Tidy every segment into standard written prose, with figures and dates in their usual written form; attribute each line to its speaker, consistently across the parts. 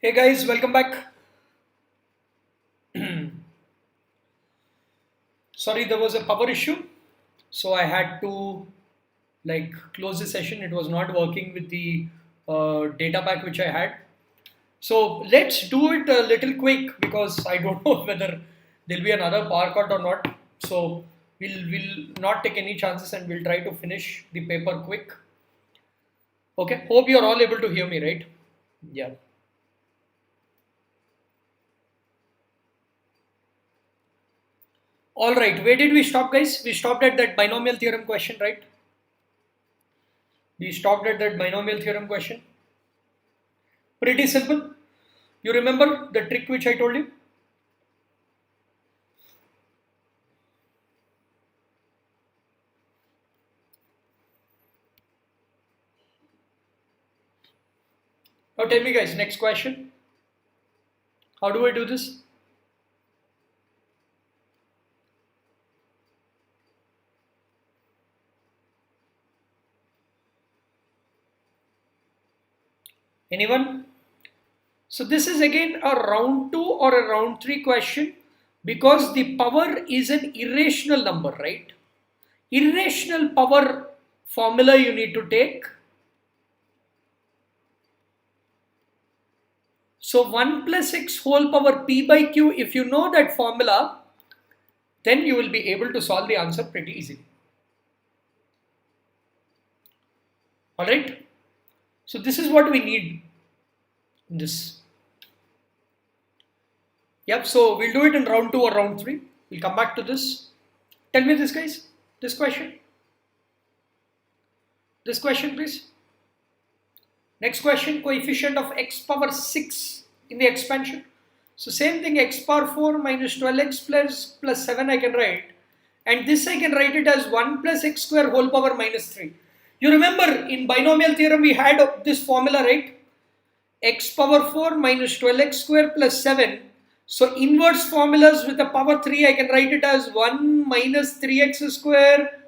Speaker 1: Hey guys, welcome back. Sorry, there was a power issue, so I had to close the session. It was not working with the data pack which I had. So let's do it a little quick because I don't know whether there'll be another power cut or not. So we'll not take any chances and we'll try to finish the paper quick. Okay, hope you're all able to hear me, right? Yeah. All right, where did we stop, guys? We stopped at that binomial theorem question, right? We stopped at that binomial theorem question. Pretty simple. You remember the trick which I told you? Now tell me, guys, next question. How do I do this? Anyone? So this is again a round 2 or a round 3 question because the power is an irrational number, right? Irrational power formula you need to take. So 1 plus x whole power p by q, if you know that formula, then you will be able to solve the answer pretty easily. Alright? So this is what we need in this. Yep, so we'll do it in round 2 or round 3. We'll come back to this. Tell me this, guys, this question. This question, please. Next question, coefficient of x power 6 in the expansion. So same thing, x power 4 minus 12x plus 7 I can write. And this I can write it as 1 plus x square whole power minus 3. You remember in binomial theorem we had this formula, right? X power 4 minus 12x square plus 7. So inverse formulas with a power 3 I can write it as 1 minus 3x square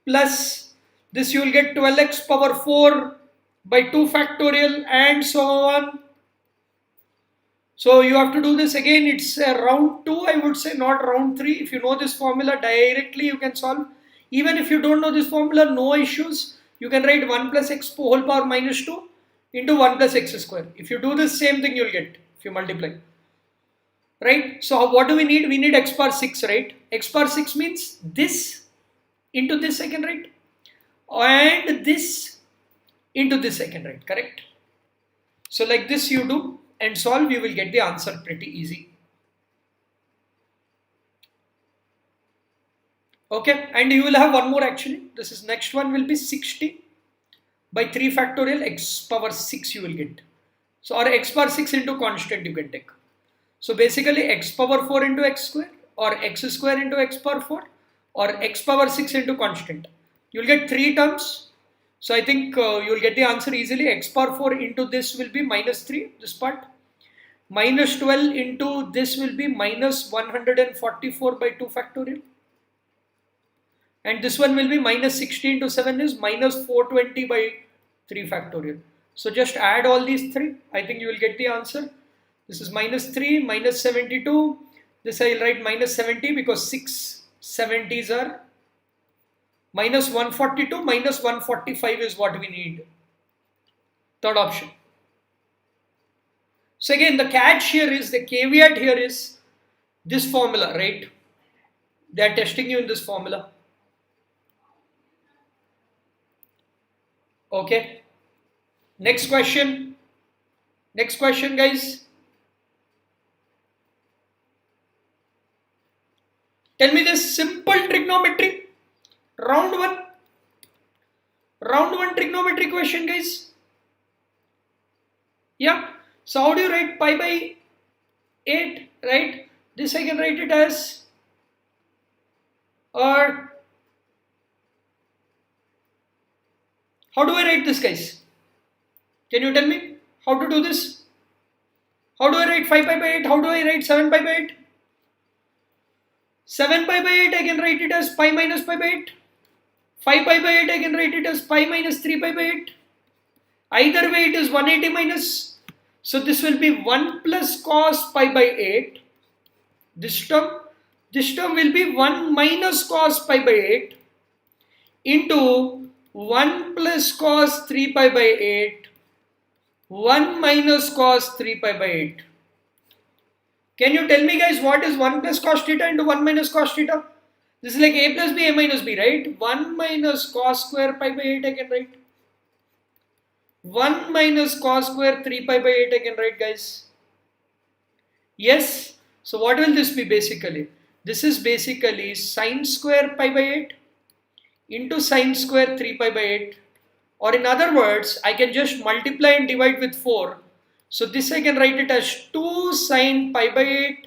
Speaker 1: plus this you will get 12x power 4 by 2 factorial and so on. So you have to do this again. It's round 2 I would say, not round 3. If you know this formula directly you can solve. Even if you don't know this formula, no issues. You can write 1 plus x whole power minus 2 into 1 plus x square. If you do this same thing you'll get if you multiply. Right? So what do we need? We need x power 6, right? X power 6 means this into this I can write and this into this I can write, correct? So like this you do and solve, you will get the answer pretty easy. Okay, and you will have one more actually. This is next one will be 60 by 3 factorial x power 6 you will get. So or x power 6 into constant you can take. So basically x power 4 into x square or x square into x power 4 or x power 6 into constant. You will get 3 terms. So I think you will get the answer easily. X power 4 into this will be minus 3, this part. Minus 12 into this will be minus 144 by 2 factorial. And this one will be minus 60 into 7 is minus 420 by 3 factorial. So just add all these 3. I think you will get the answer. This is minus 3, minus 72. This I will write minus 70 because 6 70s are minus 142, minus 145 is what we need. Third option. So again, the catch here is, the caveat here is this formula, right? They are testing you in this formula. Okay. Next question. Next question, guys. Tell me this simple trigonometry. Round 1. Round 1 trigonometry question, guys. Yeah. So how do you write pi by 8, right? This I can write it as, or how do I write this, guys? Can you tell me how to do this? How do I write 5 pi by 8? How do I write 7 pi by 8? 7 pi by 8 I can write it as pi minus pi by 8. 5 pi by 8 I can write it as pi minus 3 pi by 8. Either way it is 180 minus So this will be 1 plus cos pi by 8. This term will be 1 minus cos pi by 8 into 1 plus cos 3 pi by 8, 1 minus cos 3 pi by 8. Can you tell me guys what is 1 plus cos theta into 1 minus cos theta? This is like a plus b, a minus b, right? 1 minus cos square pi by 8 I can write. 1 minus cos square 3 pi by 8 I can write, guys. Yes? So what will this be basically? This is basically sine square pi by 8 into sine square 3 pi by 8. Or in other words, I can just multiply and divide with 4. So this I can write it as 2 sine pi by 8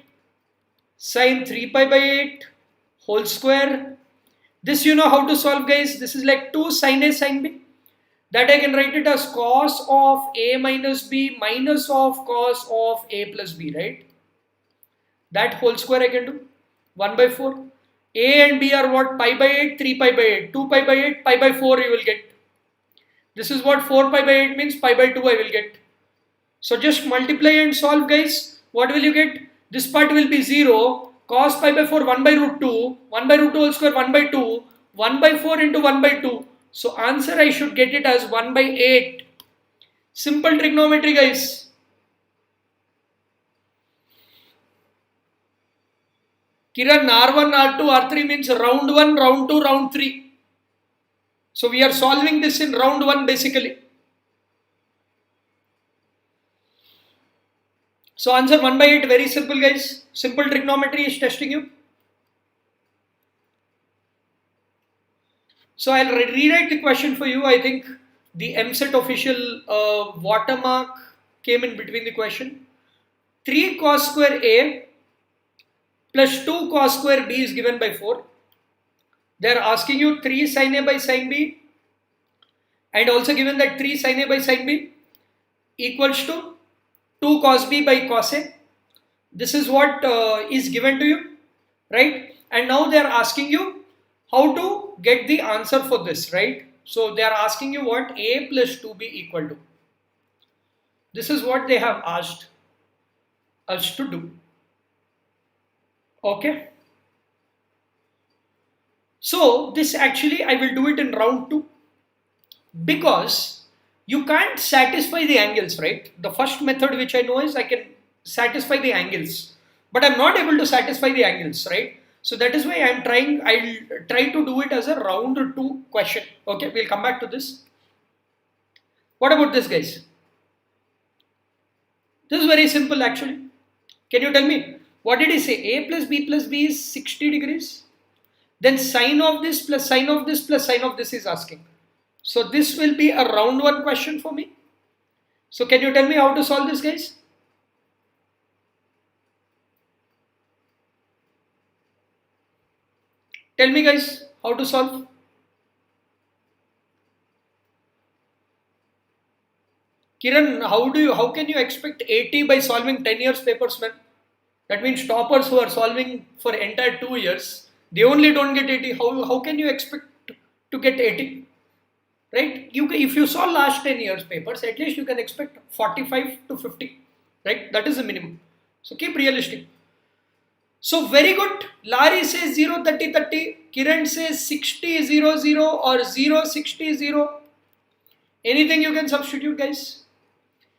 Speaker 1: sine 3 pi by 8 whole square. This you know how to solve, guys. This is like 2 sine A sine B. That I can write it as cos of A minus B minus of cos of A plus B, right? That whole square I can do. 1 by 4. A and B are what? Pi by 8, 3 pi by 8, 2 pi by 8, pi by 4 you will get. This is what 4 pi by 8 means, pi by 2 I will get. So just multiply and solve, guys. What will you get? This part will be 0. Cos pi by 4, 1 by root 2. 1 by root 2 whole square, 1 by 2. 1 by 4 into 1 by 2. So answer I should get it as 1 by 8. Simple trigonometry, guys. Kiran, R1, R2, R3 means round 1, round 2, round 3. So we are solving this in round 1 basically. So answer 1 by 8, very simple, guys. Simple trigonometry is testing you. So I'll rewrite the question for you. I think the EAMCET official watermark came in between the question. 3 cos square A plus 2 cos square B is given by 4. They are asking you 3 sin A by sin B, and also given that 3 sin A by sin B equals to 2 cos B by cos A. This is what is given to you, right? And now they are asking you how to get the answer for this, right? So they are asking you what A plus 2B equal to. This is what they have asked us to do. Okay. So this actually I will do it in round 2 because you can't satisfy the angles, right? The first method which I know is I can satisfy the angles, but I'm not able to satisfy the angles, right? So that is why I'll try to do it as a round 2 question. Okay, we'll come back to this. What about this, guys? This is very simple actually. Can you tell me, what did he say? A plus B is 60 degrees. Then sine of this plus sine of this plus sine of this is asking. So this will be a round 1 question for me. So can you tell me how to solve this, guys? Tell me, guys, how to solve. Kiran, how can you expect 80 by solving 10 years papers, man? That means toppers who are solving for entire 2 years, they only don't get 80. How can you expect to get 80? Right? If you solve last 10 years papers, at least you can expect 45 to 50. Right? That is the minimum. So keep realistic. So very good. Larry says 0, 30, 30. Kiran says 60, 0, 0 or 0, 60, 0. Anything you can substitute, guys.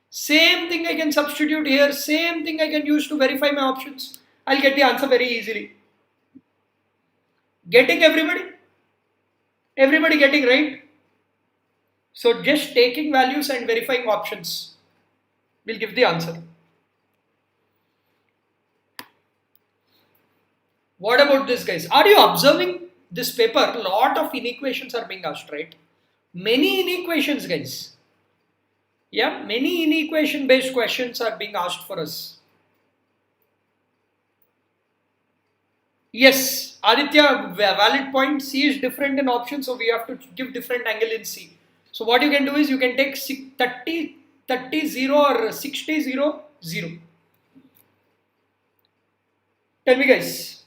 Speaker 1: Same thing I can substitute here. Same thing I can use to verify my options. I'll get the answer very easily. Getting everybody? Everybody getting right? So just taking values and verifying options will give the answer. What about this, guys? Are you observing this paper? A lot of inequations are being asked, right? Many inequations, guys. Yeah, many inequation based questions are being asked for us. Yes, Aditya, valid point. C is different in option, so we have to give different angle in C. So what you can do is you can take 30, 30, 0 or 60, 0, 0. Tell me, guys,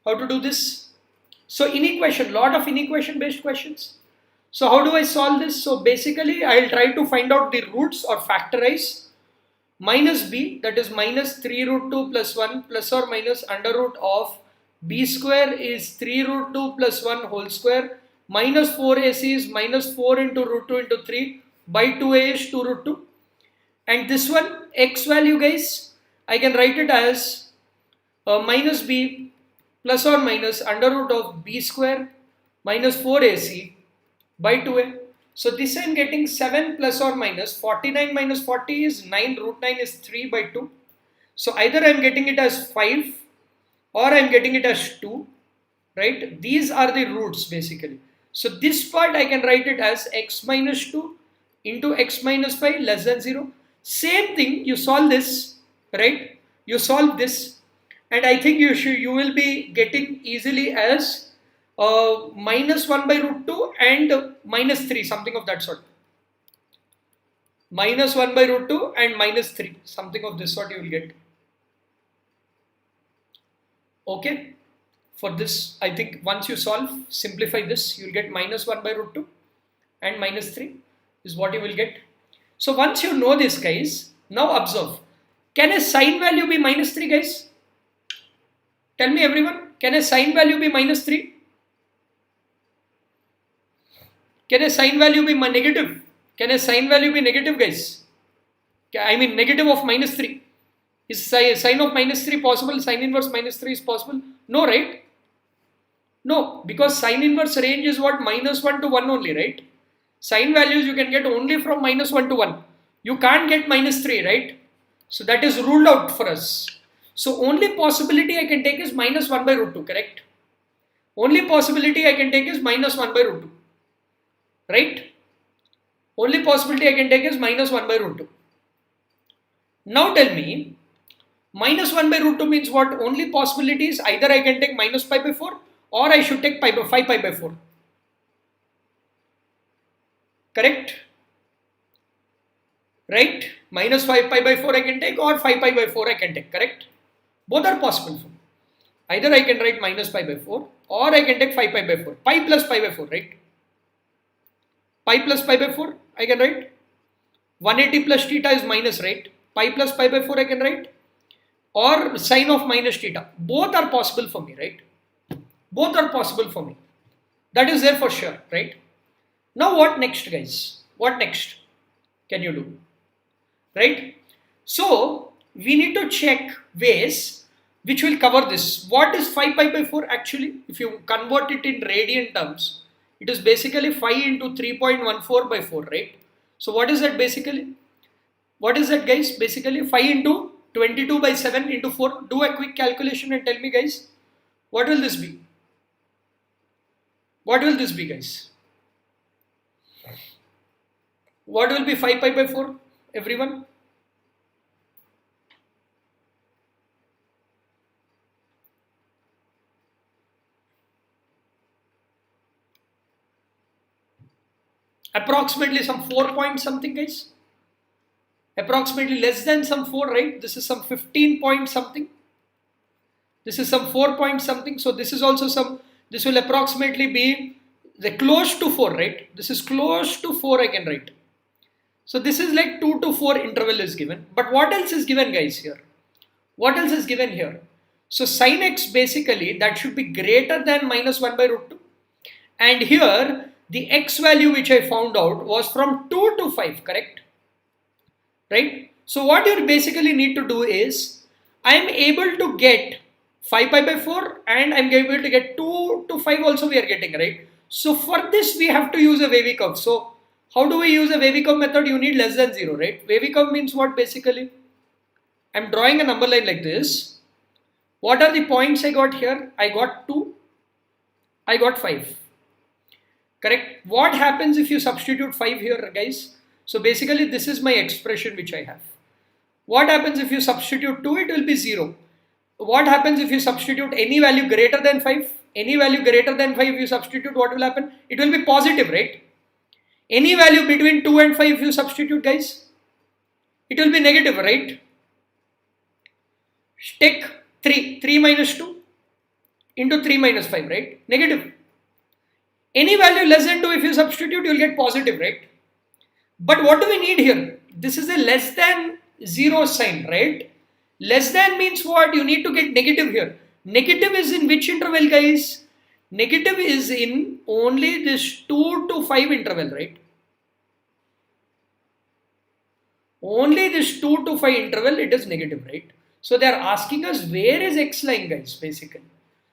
Speaker 1: how to do this? So inequation, lot of inequation based questions. So how do I solve this? So basically I will try to find out the roots or factorize minus b, that is minus 3 root 2 plus 1 plus or minus under root of b square is 3 root 2 plus 1 whole square minus 4ac is minus 4 into root 2 into 3 by 2a is 2 root 2. And this one x value, guys, I can write it as minus b plus or minus under root of b square minus 4ac by 2a. So this I am getting 7 plus or minus 49 minus 40 is 9, root 9 is 3 by 2. So either I am getting it as 5 or I am getting it as 2, right? These are the roots basically. So this part I can write it as x minus 2 into x minus 5 less than 0. Same thing, you solve this, right? You solve this, and I think you will be getting easily as minus 1 by root 2 and minus 3, something of that sort. Minus 1 by root 2 and minus 3, something of this sort you will get. Okay, for this I think once you solve, simplify this, you will get minus 1 by root 2 and minus 3 is what you will get. So once you know this, guys, now observe, can a sign value be minus 3, guys? Tell me everyone, can a sign value be minus 3? Can a sign value be negative? Can a sign value be negative, guys? I mean negative of minus 3. Is sign of minus 3 possible? Sign inverse minus 3 is possible? No, right? No, because sign inverse range is what? Minus 1 to 1 only, right? Sign values you can get only from minus 1 to 1. You can't get minus 3, right? So that is ruled out for us. So only possibility I can take is minus 1 by root 2, correct? Only possibility I can take is minus 1 by root 2, right? Only possibility I can take is minus 1 by root 2. Now tell me, minus 1 by root 2 means what? Only possibility is either I can take minus pi by 4 or I should take 5 pi by 4. Correct? Right? Minus 5 pi by 4 I can take or 5 pi by 4 I can take, correct? Both are possible for me. Either I can write minus pi by 4 or I can take 5 pi by 4. Pi plus pi by 4, right? Pi plus pi by 4 I can write. 180 plus theta is minus, right? Pi plus pi by 4 I can write. Or sine of minus theta. Both are possible for me, right? Both are possible for me. That is there for sure, right? Now what next, guys? What next can you do? Right? So we need to check ways which will cover this. What is 5 pi by 4 actually? If you convert it in radian terms, it is basically 5 into 3.14 by 4, right? So what is that basically? What is that, guys? Basically 5 into 22 by 7 into 4. Do a quick calculation and tell me, guys, what will this be? What will this be, guys? What will be 5 pi by 4, everyone? Approximately some 4 point something, guys. Approximately less than some 4, right? This is some 15 point something. This is some 4 point something. So this is also some, this will approximately be the close to 4, right? This is close to 4 I can write. So this is like 2 to 4 interval is given. But what else is given, guys, here? What else is given here? So sin x basically that should be greater than minus 1 by root 2. And here the x value which I found out was from 2 to 5, correct? Right? So what you basically need to do is, I am able to get 5 pi by 4 and I am able to get 2 to 5 also we are getting, right? So for this we have to use a wavy curve. So how do we use a wavy curve method? You need less than 0, right? Wavy curve means what basically? I am drawing a number line like this. What are the points I got here? I got 2, I got 5. Correct? What happens if you substitute 5 here, guys? So basically this is my expression which I have. What happens if you substitute 2? It will be 0. What happens if you substitute any value greater than 5? Any value greater than 5 you substitute, what will happen? It will be positive, right? Any value between 2 and 5 you substitute, guys, it will be negative, right? Take 3 minus 2 into 3 minus 5, right? Negative. Any value less than 2 if you substitute, you will get positive, right? But what do we need here? This is a less than zero sign, right? Less than means what? You need to get negative here. Negative is in which interval, guys? Negative is in only this 2 to 5 interval, right? Only this 2 to 5 interval, it is negative, right? So they are asking us where is x lying, guys, basically.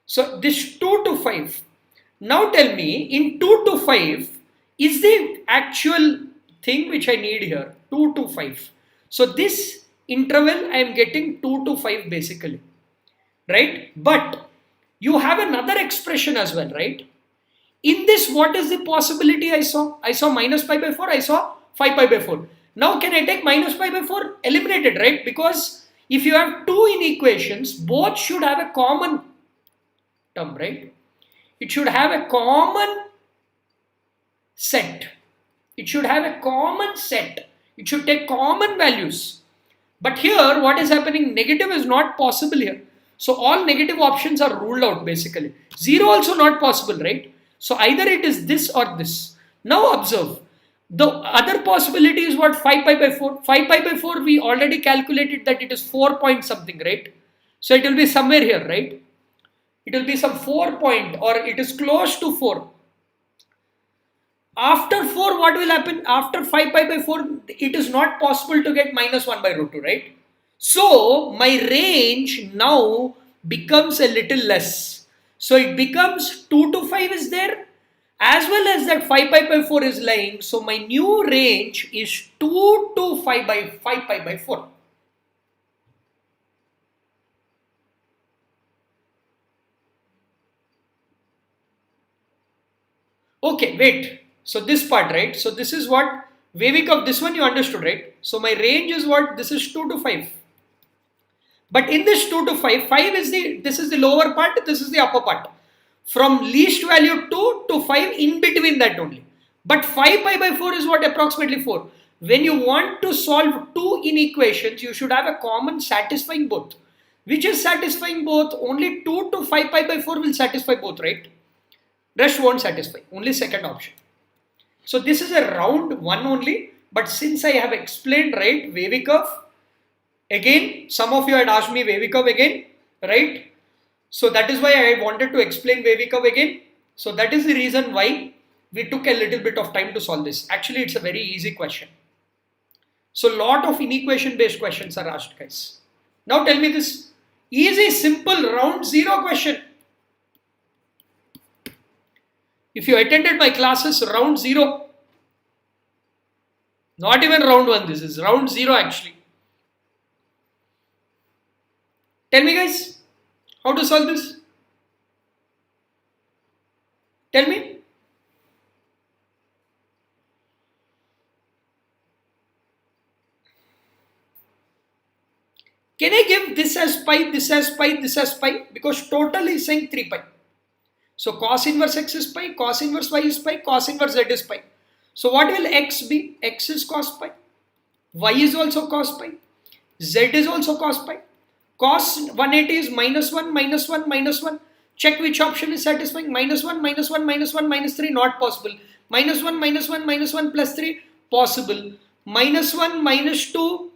Speaker 1: So this 2 to 5. Now tell me, in 2 to 5 is the actual thing which I need here, 2 to 5. So this interval I am getting 2 to 5 basically, right? But you have another expression as well, right? In this, what is the possibility I saw? I saw minus pi by 4, I saw 5 pi by 4. Now can I take minus pi by 4? Eliminated, right? Because if you have two inequations, both should have a common term, right? It should have a common set. It should have a common set. It should take common values. But here, what is happening? Negative is not possible here. So all negative options are ruled out basically. 0 also not possible, right? So either it is this or this. Now observe. The other possibility is what? 5 pi by 4. 5 pi by 4 we already calculated that it is 4 point something, right? So it will be somewhere here, right? It will be some 4 point or it is close to 4. After 4, what will happen? After 5 pi by 4, it is not possible to get minus 1 by root 2, right? So my range now becomes a little less. So it becomes 2 to 5 is there, as well as that 5 pi by 4 is lying. So my new range is 2 to 5 pi by 4. Okay, wait. So this part, right? So this is what waving of this one you understood, right? So my range is what? This is 2 to 5. But in this 2 to 5, 5 is this is the lower part, this is the upper part. From least value 2 to 5, in between that only. But 5 pi by 4 is what? Approximately 4. When you want to solve two inequations, you should have a common satisfying both. Which is satisfying both? Only 2 to 5 pi by 4 will satisfy both, right? Rest won't satisfy. Only second option. So this is a round one only. But since I have explained, right, wavy curve, again, some of you had asked me wavy curve again, right? So that is why I wanted to explain wavy curve again. So that is the reason why we took a little bit of time to solve this. Actually, it's a very easy question. So lot of inequation based questions are asked, guys. Now tell me this easy, simple, round zero question. If you attended my classes, round zero. Not even round one, this is round zero actually. Tell me guys, how to solve this? Tell me. Can I give this as pi, this as pi, this as pi? Because total is saying 3 pi. So cos inverse x is pi, cos inverse y is pi, cos inverse z is pi. So what will x be? X is cos pi, y is also cos pi, z is also cos pi. Cos 180 is minus 1, minus 1, minus 1. Check which option is satisfying. Minus 1, minus 1, minus 1, minus 3, not possible. Minus 1, minus 1, minus 1 plus 3, possible. Minus 1, minus 2,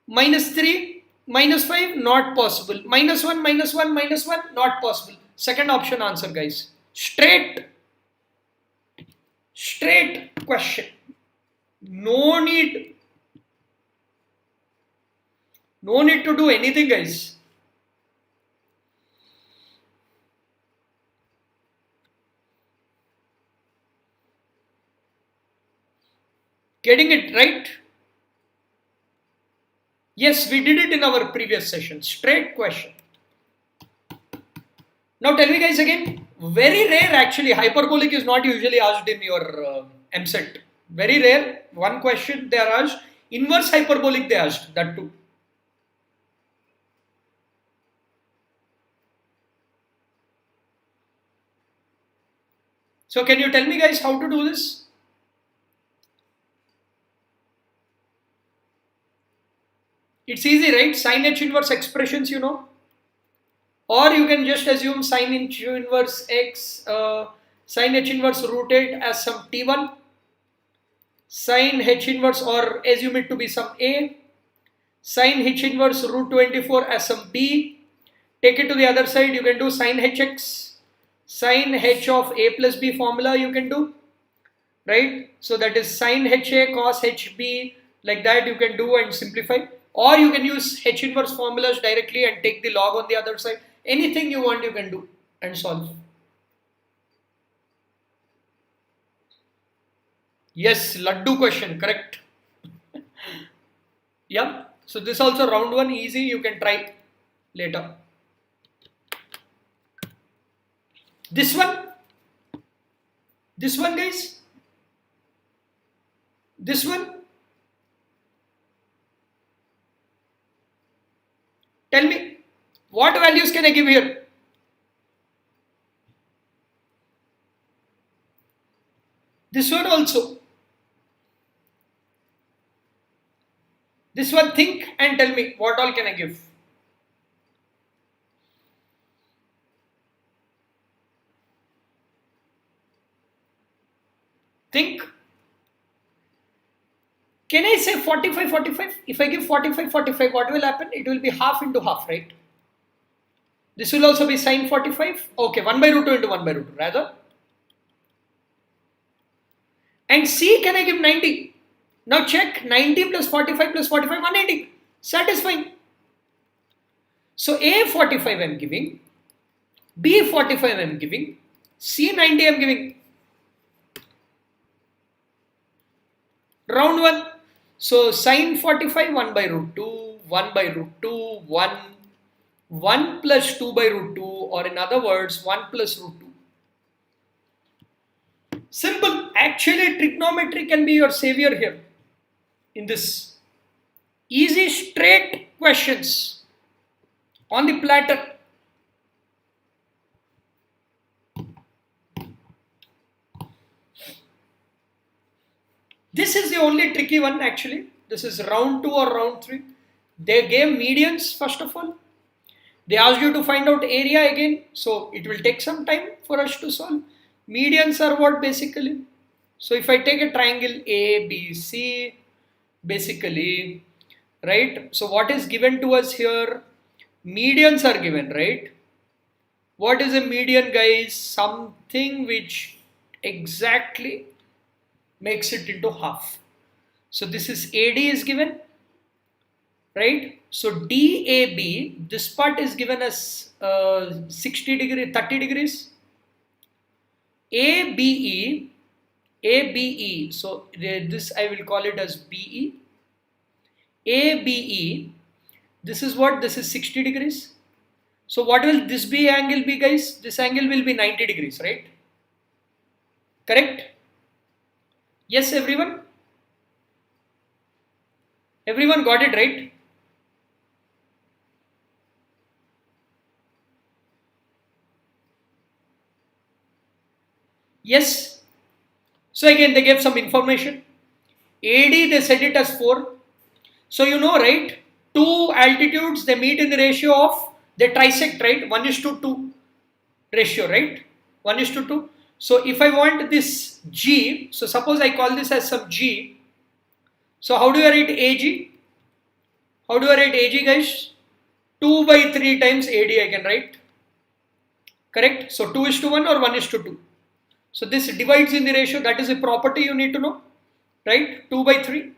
Speaker 1: minus 3, minus 5, not possible. Minus 1, minus 1, minus 1, not possible. Second option answer, guys. Straight question. No need to do anything, guys. Getting it right? Yes, we did it in our previous session. Straight question. Now tell me guys again, very rare actually, hyperbolic is not usually asked in your EAMCET. Very rare, one question they are asked, inverse hyperbolic they asked, that too. So can you tell me guys how to do this? It's easy, right? Sin h inverse expressions, you know. Or you can just assume sin h inverse x, sin h inverse root 8 as some t1, sin h inverse or assume it to be some a, Sin h inverse root 24 as some b. Take it to the other side, you can do sin hx. Sin h of a plus b formula you can do, right? So that is sin ha cos hb, like that you can do and simplify. Or you can use h inverse formulas directly and take the log on the other side. Anything you want you can do and solve. Yes, laddu question, correct. Yeah, so this also round 1 easy, you can try later. This one guys, this one, tell me what values can I give here? This one also. This one, think and tell me what all can I give. Think. Can I say 45, 45? If I give 45, 45, what will happen? It will be half into half, right? This will also be sin 45. Okay, 1 by root 2 into 1 by root 2, rather. And C, can I give 90? Now check, 90 plus 45 plus 45, 180. Satisfying. So A 45 I am giving, B 45 I am giving, C 90 I am giving. Round 1. So sin 45, 1 by root 2, 1 by root 2, 1, 1 plus 2 by root 2, or in other words, 1 plus root 2. Simple. Actually, trigonometry can be your savior here in this. Easy, straight questions on the platter. This is the only tricky one actually. This is round 2 or round 3. They gave medians first of all. They asked you to find out area again. So it will take some time for us to solve. Medians are what basically? So if I take a triangle A, B, C, basically, right? So what is given to us here? Medians are given, right? What is a median, guys? Something which exactly makes it into half. So this is AD is given, right? So DAB, this part is given as 60 degree, 30 degrees. ABE, so this I will call it as BE. ABE, this is what? This is 60 degrees. So what will this be angle be, guys? This angle will be 90 degrees, right? Correct? Yes, everyone? Everyone got it right? Yes. So again, they gave some information. AD, they set it as 4. So you know, right? Two altitudes, they meet in the ratio of, they trisect, right? 1:2 ratio, right? 1:2. So if I want this G, so suppose I call this as some G. So how do I write AG? How do I write AG, guys? 2 by 3 times AD I can write. Correct? So 2:1 or 1:2. So this divides in the ratio. That is a property you need to know. Right? 2 by 3.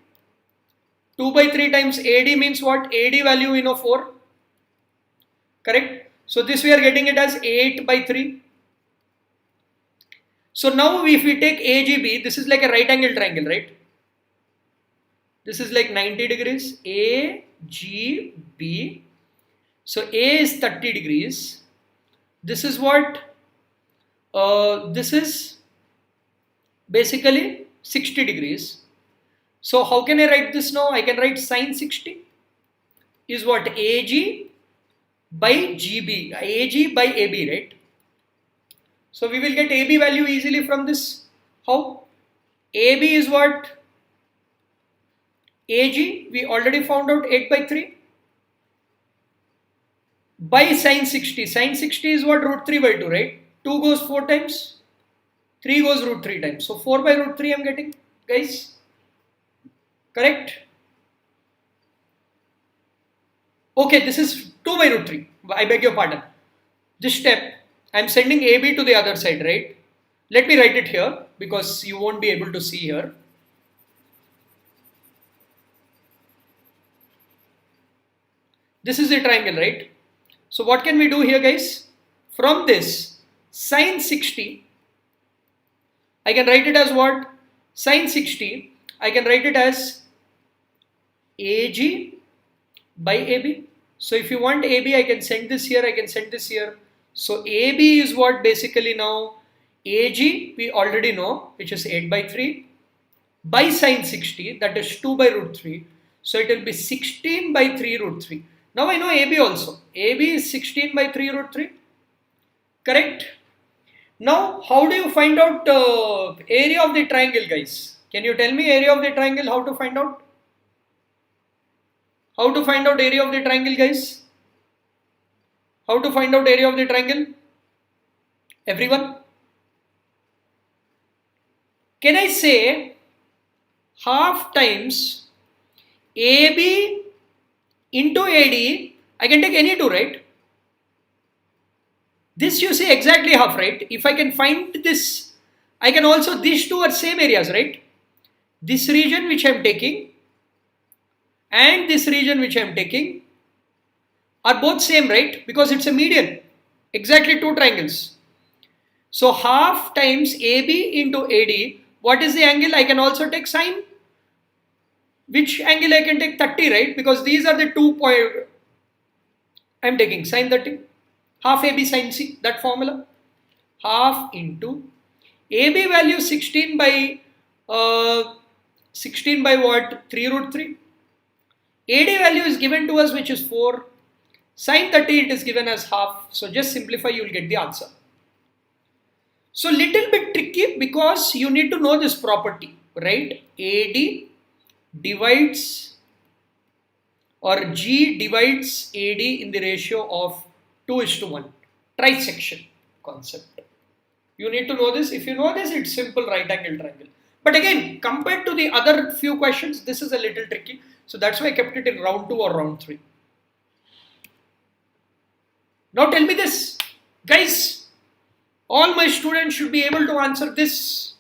Speaker 1: 2 by 3 times AD means what? AD value you know 4. Correct? So this we are getting it as 8 by 3. So now if we take AGB, this is like a right angle triangle, right? This is like 90 degrees. AGB. So A is 30 degrees. This is what? This is basically 60 degrees. So how can I write this now? I can write sin 60 is what? AG by GB. AG by AB, right? So we will get AB value easily from this. How? AB is what? AG, we already found out 8 by 3 by sin 60. Sin 60 is what? Root 3 by 2, right? 2 goes 4 times, 3 goes root 3 times. So 4 by root 3 I am getting, guys. Correct? Okay, this is 2 by root 3. I beg your pardon. This step, I am sending AB to the other side, right? Let me write it here because you won't be able to see here. This is a triangle, right? So what can we do here, guys? From this, sine 60, I can write it as what? Sine 60, I can write it as AG by AB. So if you want AB, I can send this here, I can send this here. So AB is what basically now? AG, we already know, which is 8 by 3, by sine 60, that is 2 by root 3. So it will be 16 by 3 root 3. Now I know AB also. AB is 16 by 3 root 3. Correct? Now, how do you find out area of the triangle, guys? Can you tell me area of the triangle, how to find out? How to find out area of the triangle, guys? How to find out area of the triangle? Everyone? Can I say half times AB into AD? I can take any two, right? This you see exactly half, right? If I can find this, I can also, these two are same areas, right? This region which I am taking and this region which I am taking are both same, right? Because it's a median, exactly two triangles. So half times AB into AD, what is the angle? I can also take sine. Which angle I can take? 30, right? Because these are the 2 point I am taking sine 30. Half AB sine C, that formula. Half into AB value 16 by what? 3 root 3. AD value is given to us, which is 4. Sine 30 it is given as half. So just simplify, you will get the answer. So little bit tricky because you need to know this property, right? AD divides or G divides AD in the ratio of 2:1. Trisection concept. You need to know this. If you know this, it's simple right angle triangle. But again, compared to the other few questions, this is a little tricky. So that's why I kept it in round 2 or round 3. Now tell me this, guys. All my students should be able to answer this.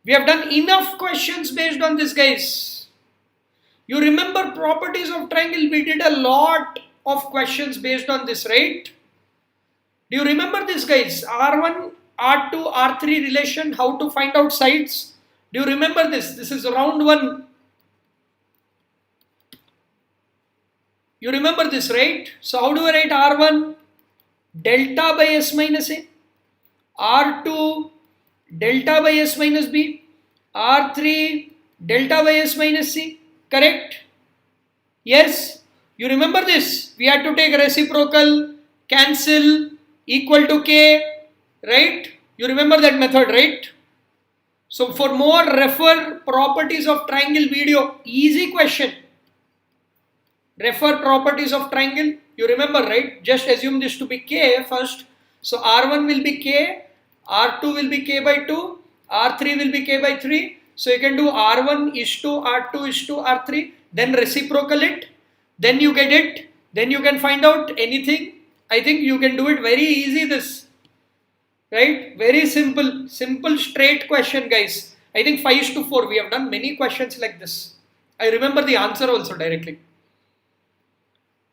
Speaker 1: We have done enough questions based on this, guys. You remember properties of triangle? We did a lot of questions based on this, right? Do you remember this, guys? R1, R2, R3 relation, how to find out sides? Do you remember this? This is round 1. You remember this, right? So how do I write R1? Delta by S minus A. R2 delta by S minus B, R3 delta by S minus C, correct? Yes, you remember this, we had to take reciprocal, cancel, equal to K, right? You remember that method, right? So for more, refer properties of triangle video, easy question. Refer properties of triangle, you remember, right? Just assume this to be K first. So R1 will be K, R2 will be K by 2, R3 will be K by 3. So you can do R1 is to R2 is to R3, then reciprocal it, then you get it, then you can find out anything. I think you can do it very easy this, right? Very simple, straight question, guys. I think 5:4, we have done many questions like this. I remember the answer also directly.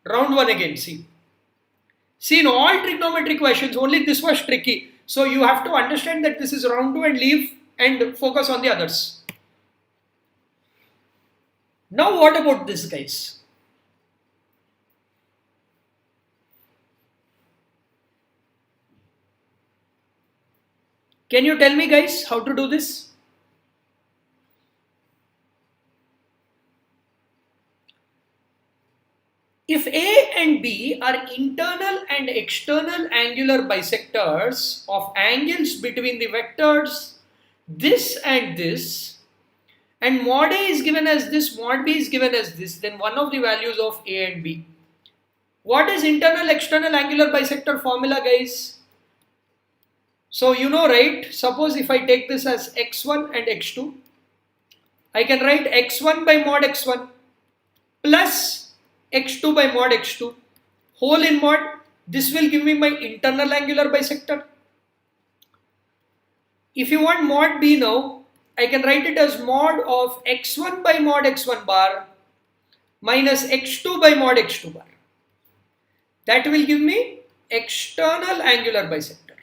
Speaker 1: Round 1 again, see. See, in all trigonometry questions, only this was tricky. So you have to understand that this is round 2 and leave and focus on the others. Now what about this, guys? Can you tell me, guys, how to do this? If A and B are internal and external angular bisectors of angles between the vectors this and this, and mod A is given as this, mod B is given as this, then one of the values of A and B. What is internal external angular bisector formula, guys? So you know, right? Suppose if I take this as x1 and x2, I can write x1 by mod x1 plus x2 by mod x2 whole in mod. This will give me my internal angular bisector. If you want mod b now, I can write it as mod of x1 by mod x1 bar minus x2 by mod x2 bar. That will give me external angular bisector.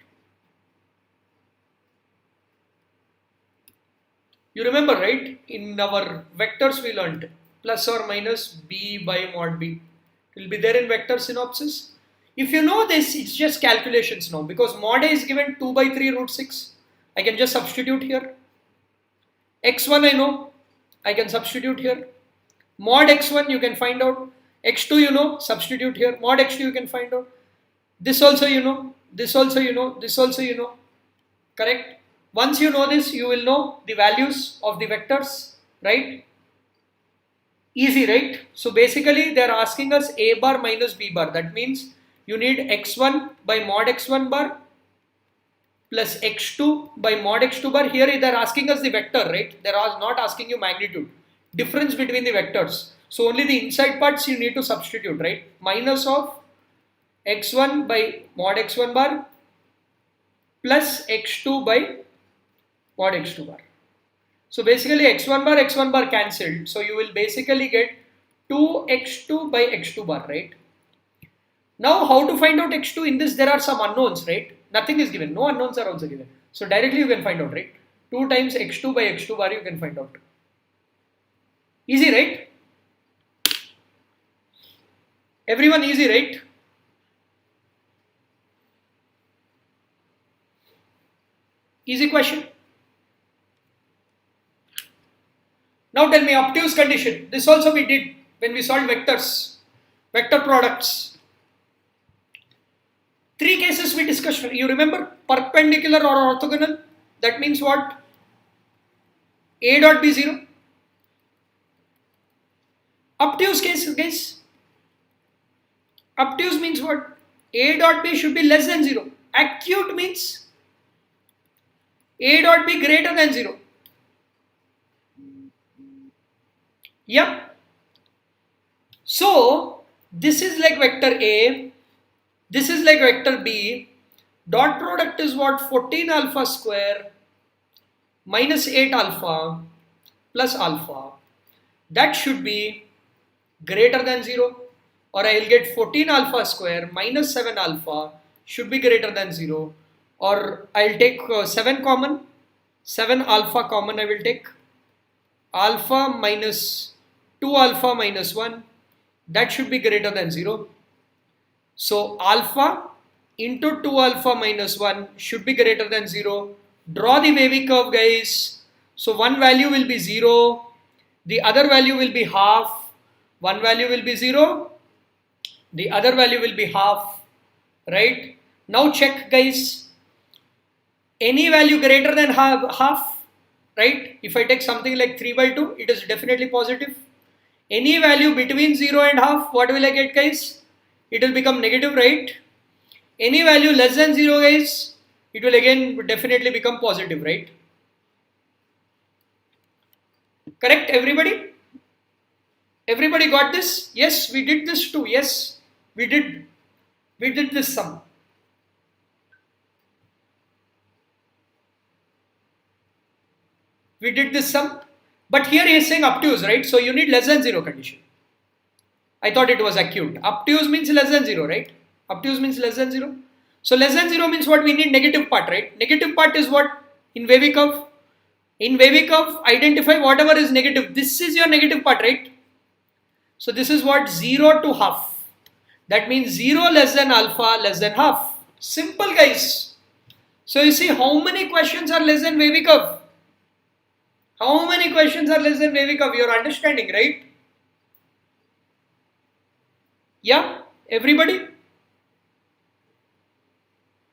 Speaker 1: You remember, right? In our vectors we learned plus or minus b by mod b. It will be there in vector synopsis. If you know this, it's just calculations now, because mod a is given 2 by 3 root 6. I can just substitute here. x1 I know, I can substitute here. Mod x1 you can find out. x2 you know, substitute here. Mod x2 you can find out. This also you know, this also you know, this also you know. Correct? Once you know this, you will know the values of the vectors, right? Easy, right? So basically they are asking us a bar minus b bar. That means you need x1 by mod x1 bar plus x2 by mod x2 bar. Here they are asking us the vector, right? They are not asking you magnitude. Difference between the vectors. So only the inside parts you need to substitute, right? Minus of x1 by mod x1 bar plus x2 by mod x2 bar. So basically x1 bar cancelled. So you will basically get 2x2 by x2 bar, right? Now how to find out x2? In this there are some unknowns, right? Nothing is given. No unknowns are also given. So directly you can find out, right? 2 times x2 by x2 bar you can find out. Easy, right? Everyone easy, right? Easy question. Now tell me obtuse condition. This also we did when we solved vectors, vector products. 3 cases we discussed. You remember perpendicular or orthogonal? That means what? A dot B 0. Obtuse case, guys. Obtuse means what? A dot B should be less than 0. Acute means A dot B greater than 0. Yep. So this is like vector A. This is like vector B. Dot product is what? 14 alpha square minus 8 alpha plus alpha. That should be greater than 0. Or I will get 14 alpha square minus 7 alpha should be greater than 0. Or I will take 7 common. 7 alpha common I will take. Alpha minus 2 alpha minus 1. That should be greater than 0. So alpha into 2 alpha minus 1 should be greater than 0. Draw the wavy curve, guys. So one value will be 0. The other value will be half. One value will be 0. The other value will be half. Right? Now check, guys. Any value greater than half, right? If I take something like 3 by 2, it is definitely positive. Any value between 0 and half, what will I get, guys? It will become negative, right? Any value less than 0, guys, it will again definitely become positive, right? Correct, everybody? Everybody got this? Yes, we did this too. Yes, we did. We did this sum. We did this sum. But here he is saying obtuse, right? So you need less than 0 condition. I thought it was acute. Obtuse means less than 0, right? Obtuse means less than 0. So less than 0 means what? We need negative part, right? Negative part is what? In wavy curve. In wavy curve, identify whatever is negative. This is your negative part, right? So this is what? 0 to half. That means 0 less than alpha less than half. Simple, guys. So you see how many questions are less than wavy curve? How many questions are less than wavy curve? You are understanding, right? Yeah, everybody?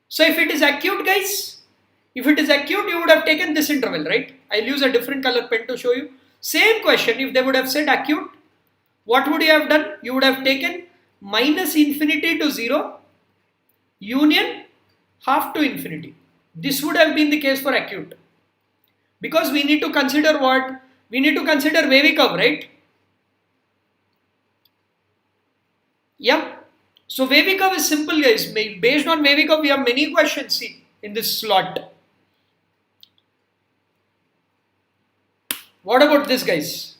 Speaker 1: So if it is acute, guys, if it is acute, you would have taken this interval, right? I'll use a different color pen to show you. Same question, if they would have said acute, what would you have done? You would have taken minus infinity to 0, union half to infinity. This would have been the case for acute. Because we need to consider what? We need to consider wavy curve, right? Yeah. So wavy curve is simple, guys. Based on wavy curve, we have many questions, see, in this slot. What about this, guys?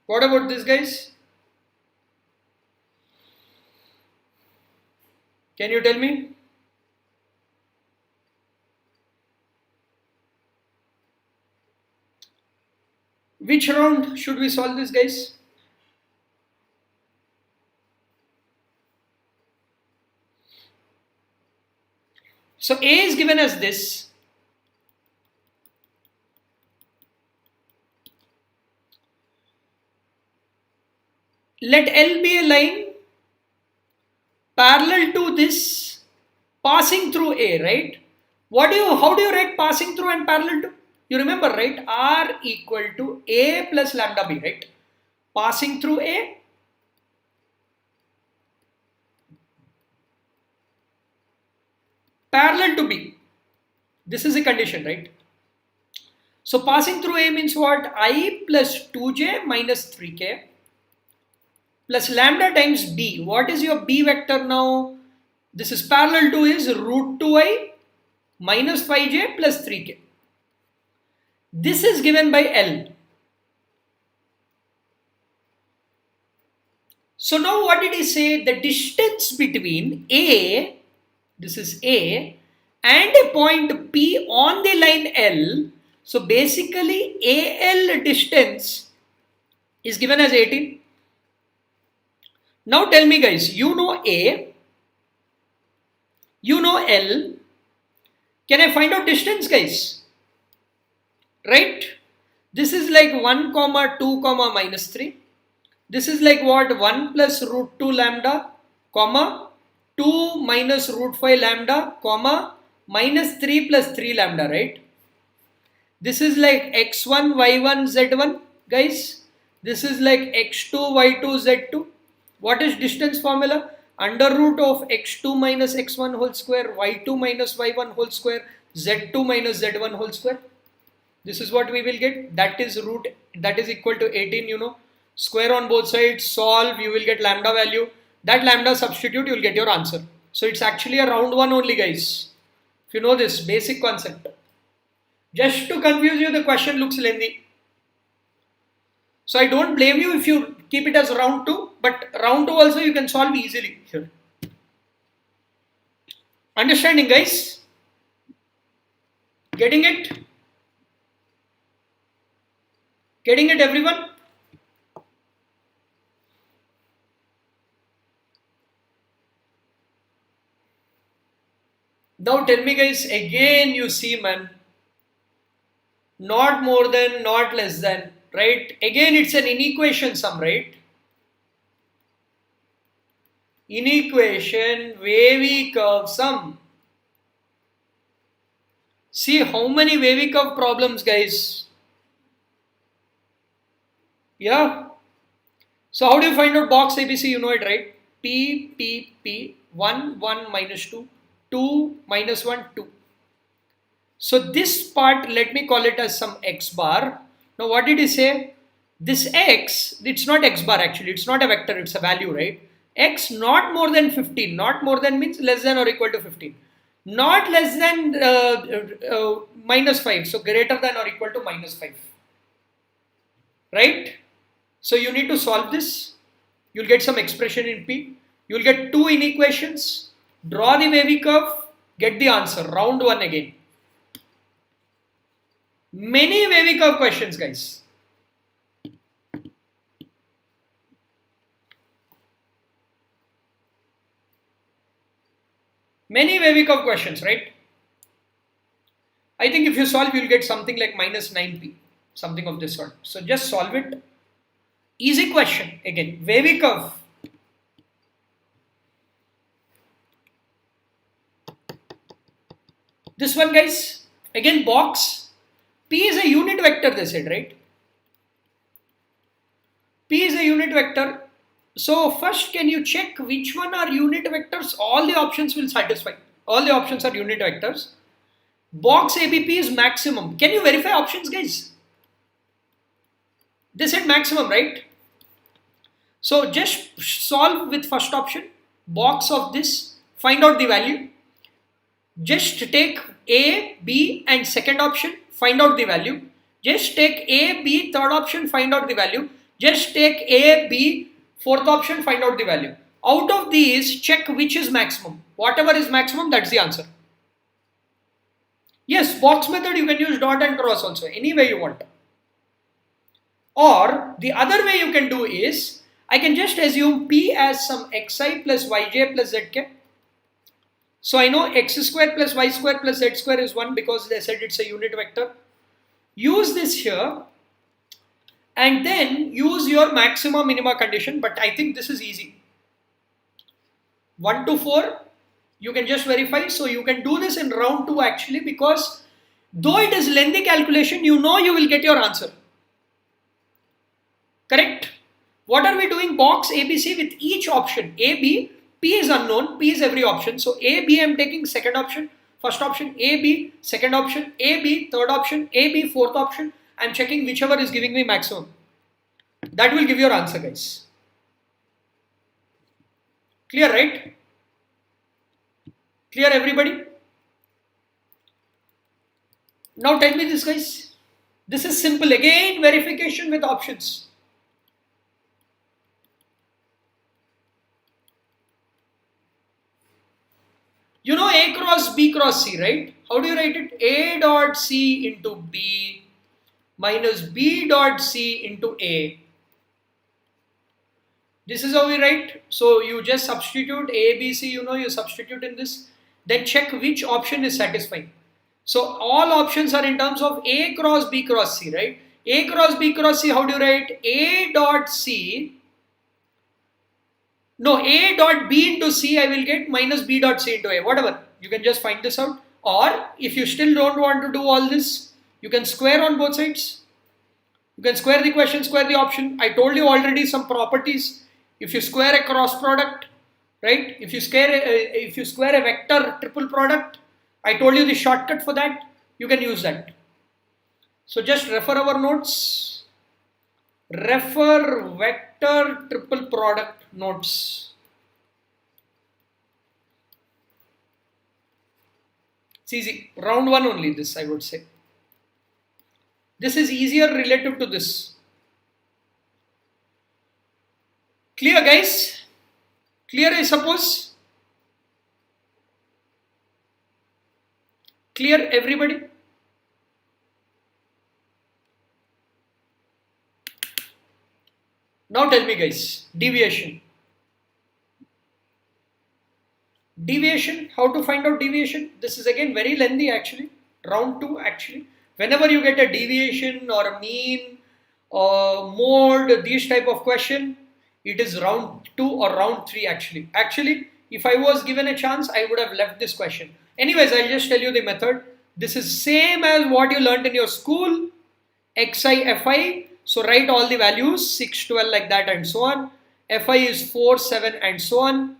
Speaker 1: What about this, guys? Can you tell me? Which round should we solve this, guys? So A is given as this. Let L be a line parallel to this passing through A, right? How do you write passing through and parallel to? You remember, right? R equal to A plus lambda B, right? Passing through A, parallel to B. This is a condition, right? So passing through A means what? I plus 2j minus 3k plus lambda times B. What is your B vector now? This is parallel to is root 2i minus 5j plus 3k. This is given by L. So now what did he say? The distance between A, this is A, and a point P on the line L. So basically AL distance is given as 18. Now tell me, guys, you know A, you know L. Can I find out distance, guys? Right? This is like 1 comma 2 comma minus 3. This is like what? 1 plus root 2 lambda comma 2 minus root 5 lambda comma minus 3 plus 3 lambda, right? This is like x1 y1 z1, guys. This is like x2 y2 z2. What is distance formula? Under root of x2 minus x1 whole square, y2 minus y1 whole square, z2 minus z1 whole square. This is what we will get. That is equal to 18, you know. Square on both sides, solve, you will get lambda value. That lambda substitute, you will get your answer. So it's actually a round 1 only, guys. If you know this basic concept. Just to confuse you, the question looks lengthy. So I don't blame you if you keep it as round 2, but round 2 also you can solve easily here. Understanding, guys? Getting it? Getting it, everyone? Now tell me, guys, again you see, man, not more than, not less than, right? Again it's an inequation sum, right? Inequation, wavy curve sum. See how many wavy curve problems, guys. Yeah. So how do you find out box ABC? You know it, right? P, P, P, 1, 1 minus 2, 2 minus 1, 2. So this part, let me call it as some x bar. Now what did he say? This x, it's not x bar actually, it's not a vector, it's a value, right? X not more than 15, not more than means less than or equal to 15. Not less than minus 5, so greater than or equal to minus 5. Right? So you need to solve this. You'll get some expression in P. You'll get 2 inequations. Draw the wavy curve. Get the answer. Round 1 again. Many wavy curve questions, guys. Many wavy curve questions, right? I think if you solve, you'll get something like minus 9p. Something of this sort. So just solve it. Easy question. Again, wavy curve. This one, guys. Again, box. P is a unit vector, they said, right? P is a unit vector. So first, can you check which one are unit vectors? All the options will satisfy. All the options are unit vectors. Box ABP is maximum. Can you verify options, guys? They said maximum, right? So just solve with first option. Box of this, find out the value. Just take A, B and second option, find out the value. Just take A, B, third option, find out the value. Just take A, B, fourth option, find out the value. Out of these, check which is maximum. Whatever is maximum, that's the answer. Yes, box method you can use dot and cross also, any way you want. Or the other way you can do is, I can just assume P as some xi plus yj plus zk. So I know x square plus y square plus z square is 1 because they said it's a unit vector. Use this here and then use your maxima minima condition, but I think this is easy. 1 to 4 you can just verify, so you can do this in round 2 actually, because though it is lengthy calculation, you know you will get your answer. Correct? What are we doing? Box ABC with each option. A, B, P is unknown, P is every option. So A, B I am taking second option, first option, A, B, second option, A, B, third option, A, B, fourth option. I am checking whichever is giving me maximum. That will give your answer, guys. Clear, right? Clear, everybody? Now tell me this, guys. This is simple. Again, verification with options. You know A cross B cross C, right? How do you write it? A dot C into B minus B dot C into A. This is how we write. So you just substitute A, B, C, you know, you substitute in this. Then check which option is satisfying. So all options are in terms of A cross B cross C, right? A cross B cross C, how do you write? A dot C. No, A dot B into C I will get minus B dot C into A, whatever. You can just find this out. Or if you still don't want to do all this, you can square on both sides. You can square the question, square the option. I told you already some properties. If you square a cross product, right? If you square a vector triple product, I told you the shortcut for that. You can use that. So just refer our notes. Refer vector triple product notes. It's easy. Round 1 only this, I would say. This is easier relative to this. Clear, guys? Clear, I suppose? Clear, everybody? Now tell me, guys, deviation. Deviation, how to find out deviation? This is again very lengthy actually, round 2 actually. Whenever you get a deviation or a mean or mode, these type of question, it is round 2 or round 3 actually. Actually, if I was given a chance, I would have left this question. Anyways, I'll just tell you the method. This is same as what you learned in your school, xi, fi. So write all the values, 6, 12 like that and so on. Fi is 4, 7 and so on.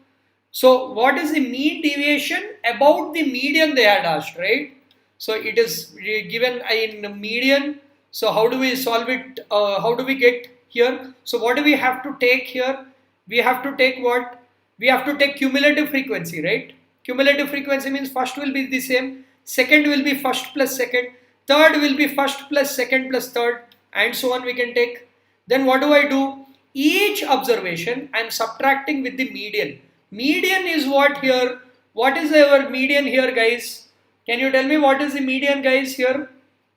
Speaker 1: So what is the mean deviation? About the median they had asked, right? So it is given in median. So how do we solve it? How do we get here? So what do we have to take here? We have to take what? We have to take cumulative frequency, right? Cumulative frequency means first will be the same, second will be first plus second, third will be first plus second plus third, and so on we can take. Then what do I do? Each observation I am subtracting with the median. Median is what here? What is our median here, guys? Can you tell me what is the median, guys, here?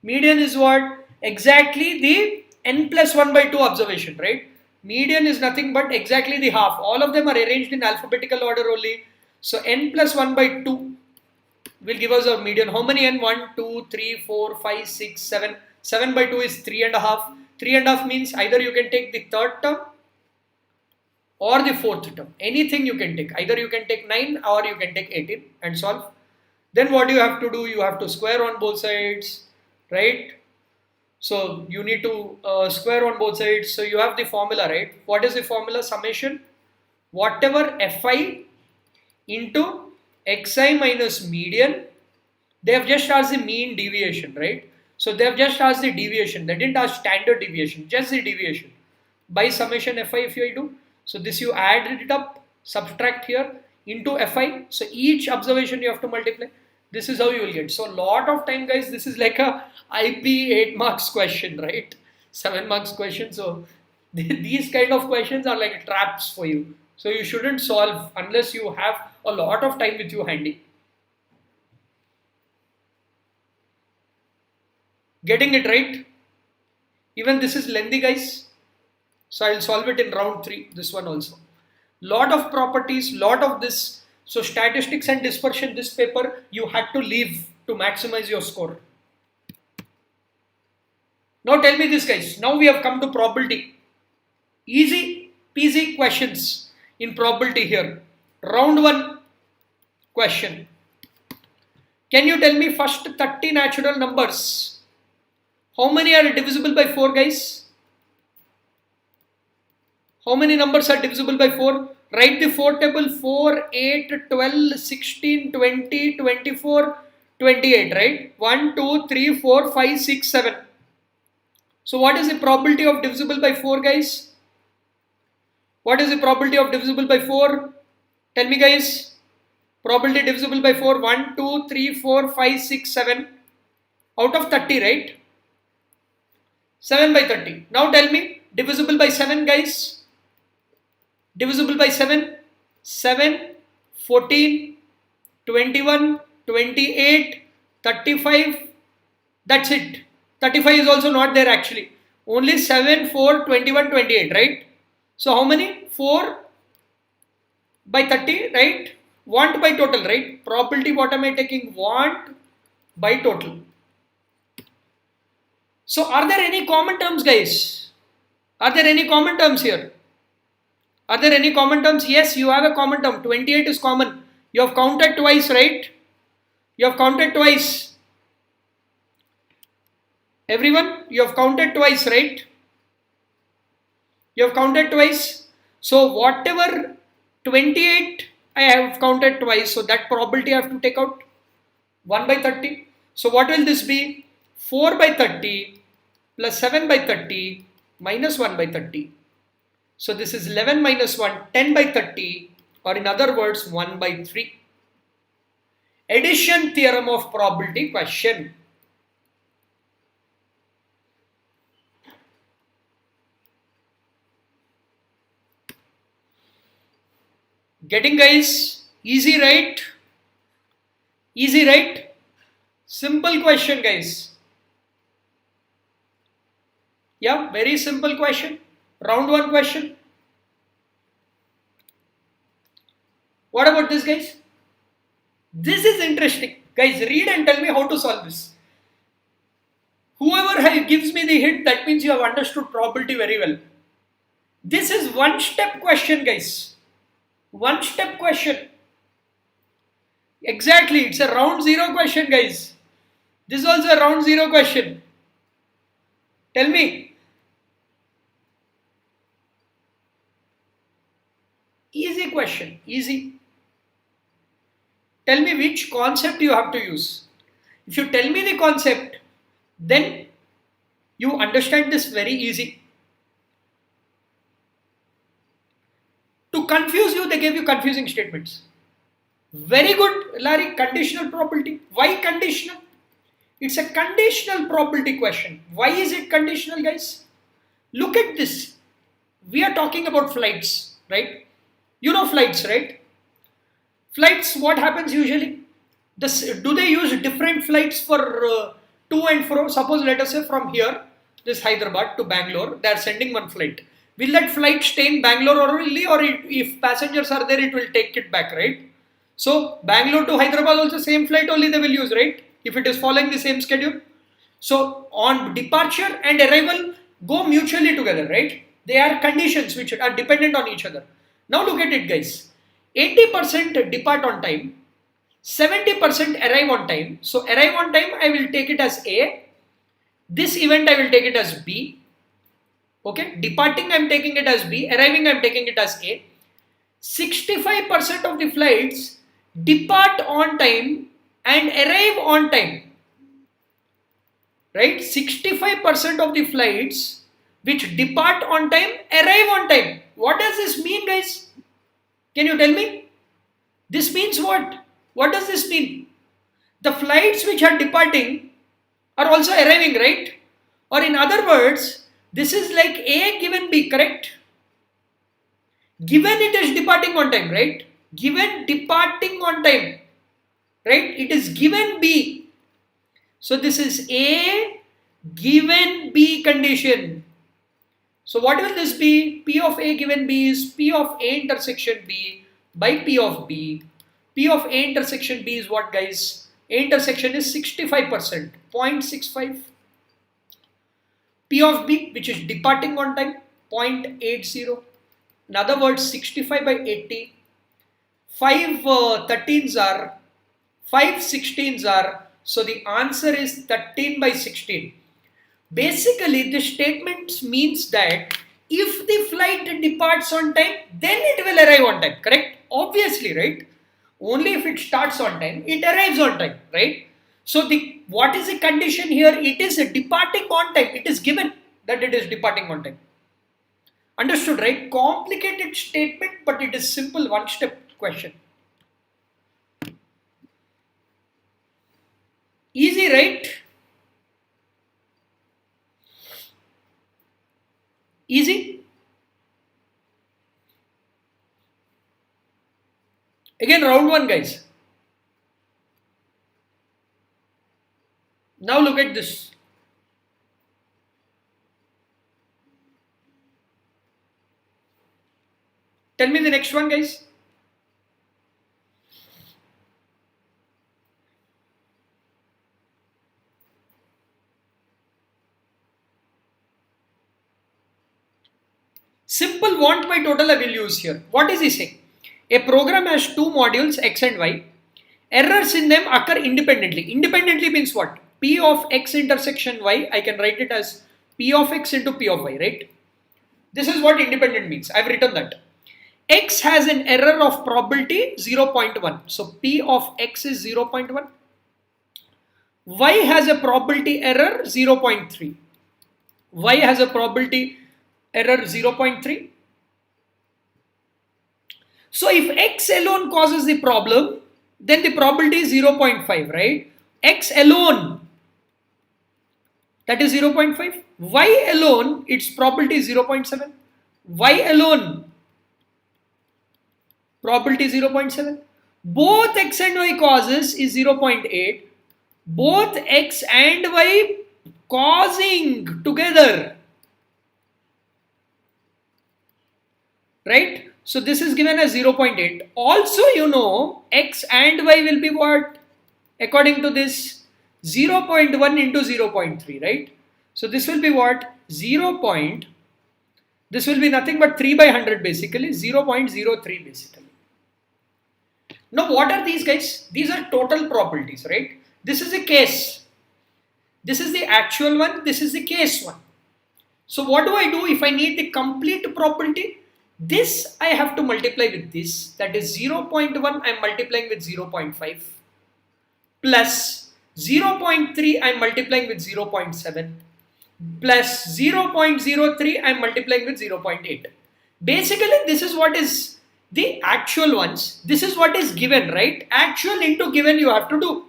Speaker 1: Median is what? Exactly the n plus 1 by 2 observation, right? Median is nothing but exactly the half. All of them are arranged in alphabetical order only. So n plus 1 by 2 will give us our median. How many n? 1, 2, 3, 4, 5, 6, 7. 7 by 2 is 3.5. 3.5 means either you can take the third term or the fourth term. Anything you can take. Either you can take 9 or you can take 18 and solve. Then what do you have to do? You have to square on both sides, right? So you need to square on both sides. So you have the formula, right? What is the formula? Summation. Whatever fi into xi minus median. They have just asked the mean deviation, right? So they have just asked the deviation. They didn't ask standard deviation, just the deviation. By summation fi if you do. So this you add it up, subtract here into fi. So each observation you have to multiply. This is how you will get. So a lot of time, guys, this is like a IP 8 marks question, right? 7 marks question. So these kind of questions are like traps for you. So you shouldn't solve unless you have a lot of time with you handy. Getting it right? Even this is lengthy, guys. So I'll solve it in round 3. This one also. Lot of properties, lot of this. So statistics and dispersion, this paper you had to leave to maximize your score. Now tell me this, guys. Now we have come to probability. Easy peasy questions in probability here. Round 1 question. Can you tell me first 30 natural numbers? How many are divisible by 4, guys? How many numbers are divisible by 4? Write the 4 table: 4, 8, 12, 16, 20, 24, 28, right? 1, 2, 3, 4, 5, 6, 7. So what is the probability of divisible by 4, guys? What is the probability of divisible by 4? Tell me, guys. Probability divisible by 4, 1, 2, 3, 4, 5, 6, 7. Out of 30, right? 7 by 30. Now tell me, divisible by 7, guys. Divisible by 7, 7, 14, 21, 28, 35, that's it. 35 is also not there actually. Only 7, 4, 21, 28, right? So how many? 4 by 30, right? Want by total, right? Probability, what am I taking? Want by total. So are there any common terms, guys? Are there any common terms here? Are there any common terms? Yes, you have a common term. 28 is common. You have counted twice, right? You have counted twice. Everyone, you have counted twice, right? You have counted twice. So whatever 28 I have counted twice. So that probability I have to take out 1 by 30. So what will this be? 4 by 30 plus 7 by 30 minus 1 by 30. So this is 11 minus 1, 10 by 30, or in other words, 1 by 3. Addition theorem of probability question. Getting, guys? Easy, right? Easy, right? Simple question, guys. Yeah, very simple question. Round 1 question. What about this, guys? This is interesting. Guys, read and tell me how to solve this. Whoever gives me the hint, that means you have understood probability very well. This is one-step question, guys. One-step question. Exactly, it's a round 0 question, guys. This is also a round 0 question. Tell me. Easy question, easy. Tell me which concept you have to use. If you tell me the concept, then you understand this very easy. To confuse you, they gave you confusing statements. Very good, Larry. Conditional probability. Why conditional? It's a conditional probability question. Why is it conditional, guys? Look at this. We are talking about flights, right? You know flights, right? Flights, what happens usually? Do they use different flights for to and fro? Suppose, let us say from here, this Hyderabad to Bangalore, they are sending one flight. Will that flight stay in Bangalore only, or if passengers are there, it will take it back, right? So, Bangalore to Hyderabad also same flight only they will use, right? If it is following the same schedule. So, on departure and arrival, go mutually together, right? They are conditions which are dependent on each other. Now look at it, guys. 80% depart on time, 70% arrive on time. So arrive on time, I will take it as A. This event I will take it as B. Okay, departing I am taking it as B, arriving I am taking it as A. 65% of the flights depart on time and arrive on time. Right? 65% of the flights which depart on time arrive on time. What does this mean, guys? Can you tell me? This means what? What does this mean? The flights which are departing are also arriving, right? Or in other words, this is like A given B, correct? Given it is departing on time, right? Given departing on time, right? It is given B. So this is A given B condition. So what will this be? P of A given B is P of A intersection B by P of B. P of A intersection B is what, guys? A intersection is 65%, 0.65. P of B, which is departing on time, 0.80. In other words, 65 by 80. 5 13s are, 5 16s are, so the answer is 13 by 16. Basically, this statement means that if the flight departs on time, then it will arrive on time, correct? Obviously, right? Only if it starts on time, it arrives on time, right? So, what is the condition here? It is departing on time. It is given that it is departing on time. Understood, right? Complicated statement, but it is simple one-step question. Easy, right? Easy. Again, round one, guys. Now look at this. Tell me the next one, guys. Simple want by total I will use here. What is he saying? A program has two modules X and Y. Errors in them occur independently. Independently means what? P of X intersection Y, I can write it as P of X into P of Y, right? This is what independent means. I have written that. X has an error of probability 0.1. So P of X is 0.1. Y has a probability error 0.3. Y has a probability error 0.3. So if X alone causes the problem, then the probability is 0.5, right? X alone, that is 0.5. Y alone, its probability is 0.7. Y alone, probability 0.7. Both X and Y causes is 0.8. Both X and Y causing together, right? So this is given as 0.8. Also, you know, X and Y will be what? According to this, 0.1 into 0.3, right? So this will be what? This will be nothing but 3 by 100 basically, 0.03 basically. Now what are these, guys? These are total probabilities, right? This is a case. This is the actual one. This is the case one. So what do I do if I need the complete probability? This I have to multiply with this, that is 0.1 I am multiplying with 0.5 plus 0.3 I am multiplying with 0.7 plus 0.03 I am multiplying with 0.8. Basically this is what is the actual ones. This is what is given, right? Actual into given you have to do.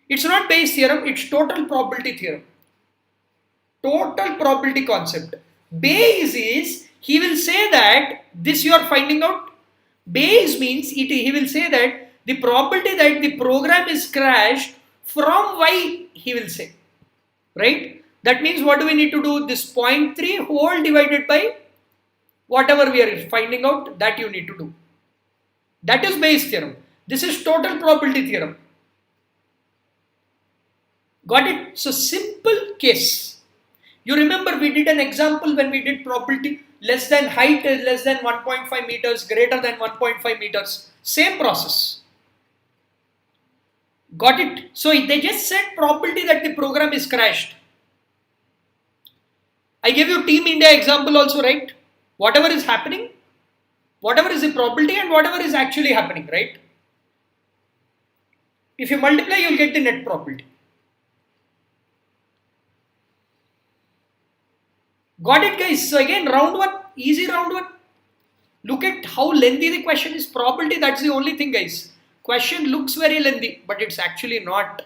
Speaker 1: It's not Bayes theorem, it's total probability theorem. Total probability concept. Bayes is, he will say that this you are finding out. Bayes means he will say that the probability that the program is crashed from Y, he will say, right? That means what do we need to do? This 0.3 whole divided by whatever we are finding out, that you need to do. That is Bayes theorem. This is total probability theorem. Got it? So simple case. You remember we did an example when we did probability less than height is less than 1.5 meters, greater than 1.5 meters. Same process. Got it? So they just said probability that the program is crashed. I gave you Team India example also, right? Whatever is happening, whatever is the probability and whatever is actually happening, right? If you multiply, you'll get the net probability. Got it, guys? So again, round 1, easy round 1. Look at how lengthy the question is. Probability, that's the only thing, guys. Question looks very lengthy, but it's actually not.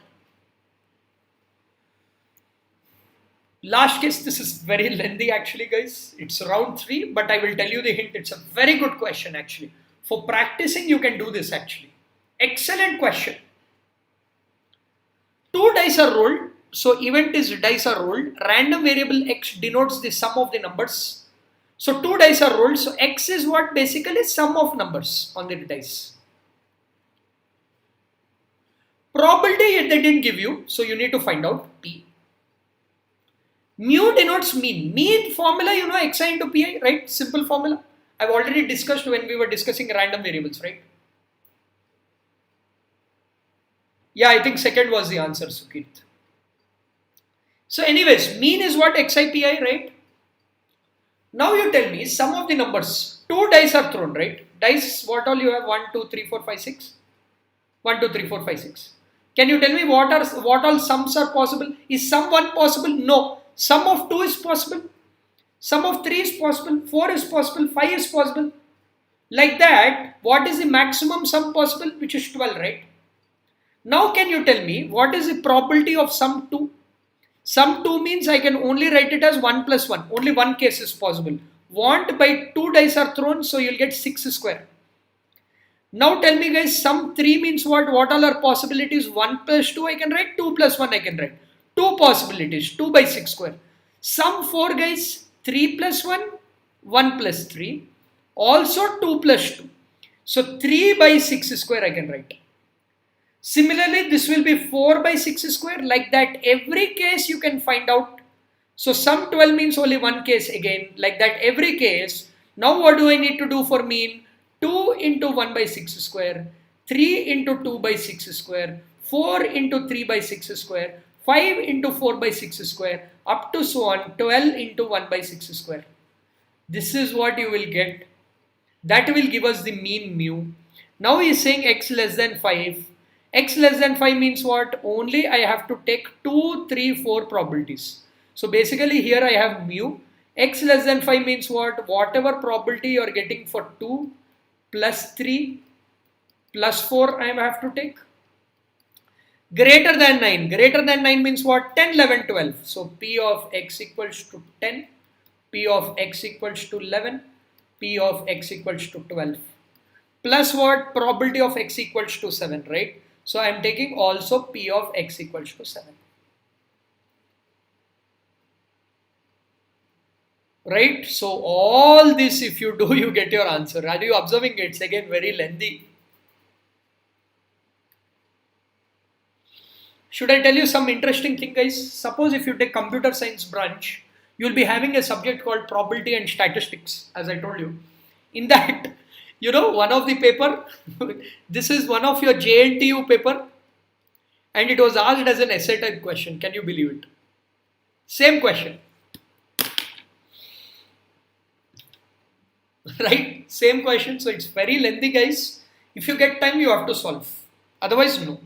Speaker 1: Last case, this is very lengthy actually, guys. It's round 3, but I will tell you the hint. It's a very good question actually. For practicing, you can do this actually. Excellent question. 2 dice are rolled. So event is dice are rolled. Random variable x denotes the sum of the numbers. So 2 dice are rolled. So x is what? Basically sum of numbers on the dice. Probability they didn't give you. So you need to find out P. Mu denotes mean. Mean formula, you know, xi into pi, right? Simple formula. I've already discussed when we were discussing random variables, right? Yeah, I think second was the answer, Sukit. So anyways, mean is what? Xi pi, right? Now you tell me sum of the numbers. 2 dice are thrown, right? Dice, what all you have? 1, 2, 3, 4, 5, 6. 1, 2, 3, 4, 5, 6. Can you tell me what all sums are possible? Is sum 1 possible? No. Sum of 2 is possible. Sum of 3 is possible. 4 is possible. 5 is possible. Like that, what is the maximum sum possible? Which is 12, right? Now can you tell me what is the probability of sum 2? Sum 2 means I can only write it as 1 plus 1. Only one case is possible. Want by 2 dice are thrown, so you'll get 6 square. Now tell me guys, sum 3 means what? What all are possibilities? 1 plus 2 I can write, 2 plus 1 I can write. 2 possibilities, 2 by 6 square. Sum 4 guys, 3 plus 1, 1 plus 3. Also 2 plus 2. So 3 by 6 square I can write. Similarly, this will be 4 by 6 square. Like that, every case you can find out. So sum 12 means only one case again. Like that, every case. Now what do I need to do for mean? 2 into 1 by 6 square. 3 into 2 by 6 square. 4 into 3 by 6 square. 5 into 4 by 6 square. Up to so on. 12 into 1 by 6 square. This is what you will get. That will give us the mean mu. Now he is saying x less than 5. X less than 5 means what? Only I have to take 2, 3, 4 probabilities. So basically here I have mu. X less than 5 means what? Whatever probability you are getting for 2 plus 3 plus 4 I have to take. Greater than 9. Greater than 9 means what? 10, 11, 12. So P of x equals to 10. P of x equals to 11. P of x equals to 12. Plus what? Probability of x equals to 7, right? So I am taking also P of x equals to 7. Right? So all this if you do, you get your answer. Are you observing it? It's again very lengthy. Should I tell you some interesting thing, guys? Suppose if you take computer science branch, you'll be having a subject called probability and statistics, as I told you. In that, you know, one of the paper, this is one of your JNTU paper, and it was asked as an essay type question. Can you believe it? Same question. Right? Same question. So it's very lengthy, guys. If you get time, you have to solve. Otherwise, no.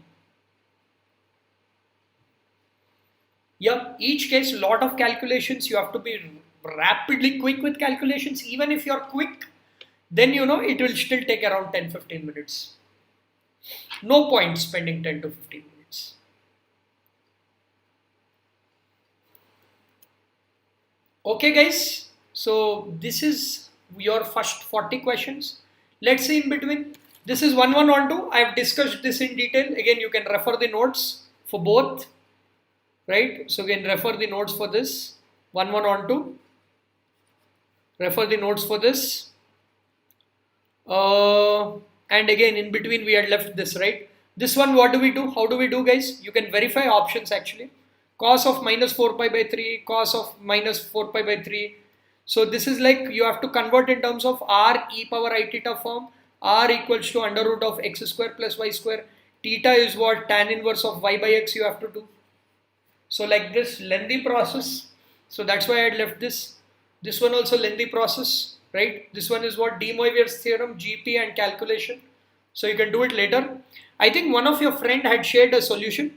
Speaker 1: Yeah, each case, lot of calculations. You have to be rapidly quick with calculations. Even if you're quick, then you know it will still take around 10-15 minutes. No point spending 10 to 15 minutes. Okay guys, so this is your first 40 questions. Let's see in between. This is 1112. I have discussed this in detail. Again, you can refer the notes for both. Right? So you can refer the notes for this. 1112. Refer the notes for this. And again, in between we had left this, right? This one, what do we do? How do we do, guys? You can verify options actually. Cos of minus 4 pi by 3, cos of minus 4 pi by 3. So this is like you have to convert in terms of r e power I theta form. R equals to under root of x square plus y square. Theta is what? Tan inverse of y by x you have to do. So like this lengthy process. So that's why I had left this. This one also lengthy process, right? This one is what? De Moivre's theorem, GP and calculation. So you can do it later. I think one of your friend had shared a solution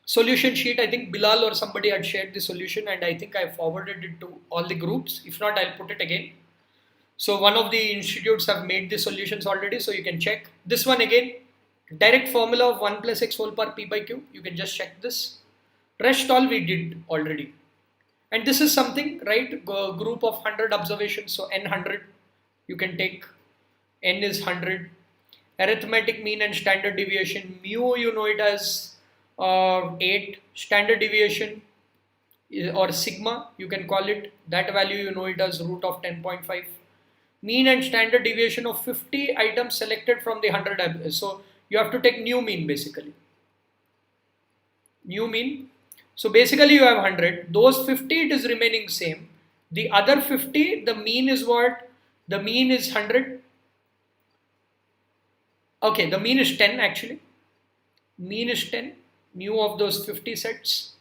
Speaker 1: sheet. I think Bilal or somebody had shared the solution, and I think I forwarded it to all the groups. If not, I'll put it again. So one of the institutes have made the solutions already, so you can check. This one again, direct formula of 1 plus x whole power p by q. You can just check this. Rest all we did already. And this is something, right? Group of 100 observations, so n 100. You can take n is 100. Arithmetic mean and standard deviation, mu you know it as 8. Standard deviation or sigma, you can call it, that value you know it as root of 10.5. Mean and standard deviation of 50 items selected from the 100. So you have to take new mean basically. New mean. So basically you have 100. Those 50 it is remaining same. The other 50, the mean is what? The mean is 100. Okay, the mean is 10 actually. Mean is 10. Mu of those 50 sets.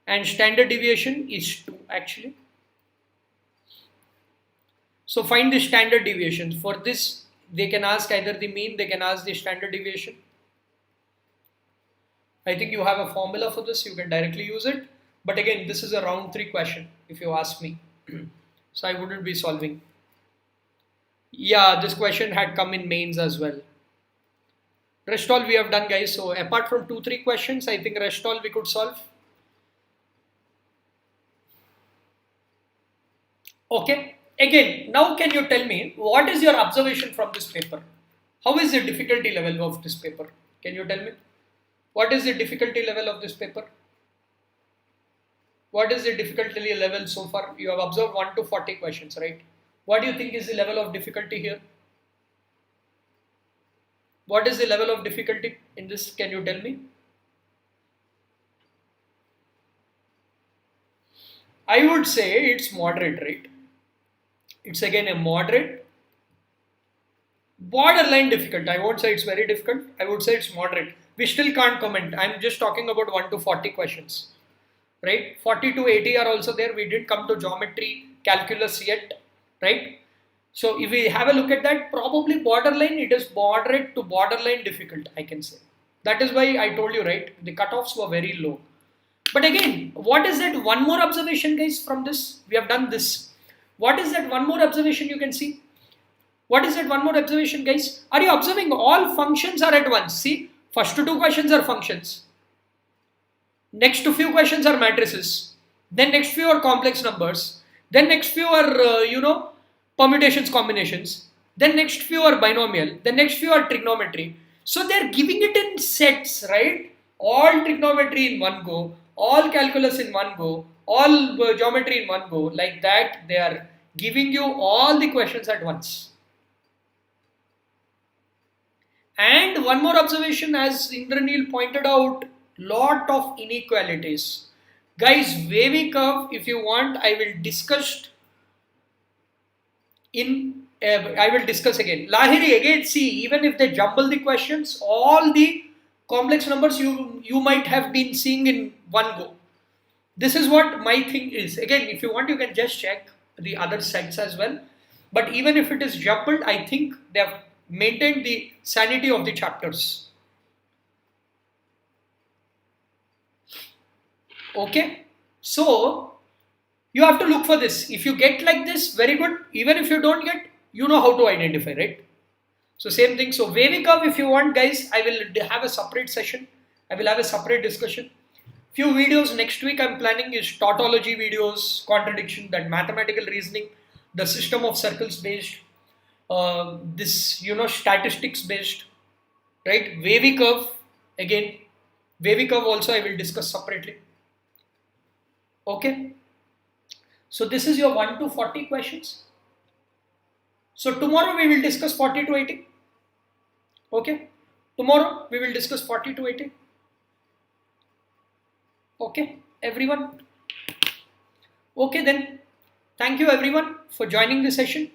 Speaker 1: And standard deviation is 2 actually. So find the standard deviation. For this, they can ask either the mean, they can ask the standard deviation. I think you have a formula for this, you can directly use it. But again, this is a round 3 question, if you ask me. So I wouldn't be solving. Yeah, this question had come in mains as well. Rest all we have done, guys. So apart from 2-3 questions, I think rest all we could solve. Okay. Again, now can you tell me what is your observation from this paper? How is the difficulty level of this paper? Can you tell me? What is the difficulty level of this paper? What is the difficulty level so far? You have observed 1 to 40 questions, right? What do you think is the level of difficulty here? What is the level of difficulty in this? Can you tell me? I would say it's moderate, right? It's again a moderate, borderline difficult. I won't say it's very difficult. I would say it's moderate. We still can't comment. I'm just talking about 1 to 40 questions, right? 40 to 80 are also there. We didn't come to geometry, calculus yet, right? So if we have a look at that, probably borderline, it is moderate to borderline difficult, I can say. That is why I told you, right? The cutoffs were very low. But again, what is that one more observation, guys, from this? We have done this. What is that one more observation you can see? What is that one more observation, guys? Are you observing all functions are at once? See, first 2 questions are functions. Next to few questions are matrices. Then next few are complex numbers. Then next few are, permutations, combinations. Then next few are binomial. Then next few are trigonometry. So they're giving it in sets, right? All trigonometry in one go, all calculus in one go, all geometry in one go. Like that, they are giving you all the questions at once. And one more observation, as Indranil pointed out, lot of inequalities. Guys, wavy curve, if you want, I will discuss again. Lahiri, again, see, even if they jumble the questions, all the complex numbers you might have been seeing in one go. This is what my thing is. Again, if you want, you can just check the other sets as well. But even if it is jumbled, I think they have maintained the sanity of the chapters. Okay. So, you have to look for this. If you get like this, very good. Even if you don't get, you know how to identify, right? So, same thing. So, wavy curve, if you want, guys, I will have a separate session. I will have a separate discussion. Few videos next week I'm planning is tautology videos, contradiction, that mathematical reasoning, the system of circles based, this statistics based, right? Wavy curve, again, wavy curve also I will discuss separately. Okay. So this is your 1 to 40 questions. So tomorrow we will discuss 40 to 80. Okay. Tomorrow we will discuss 40 to 80. Okay, everyone. Okay then, thank you everyone for joining the session.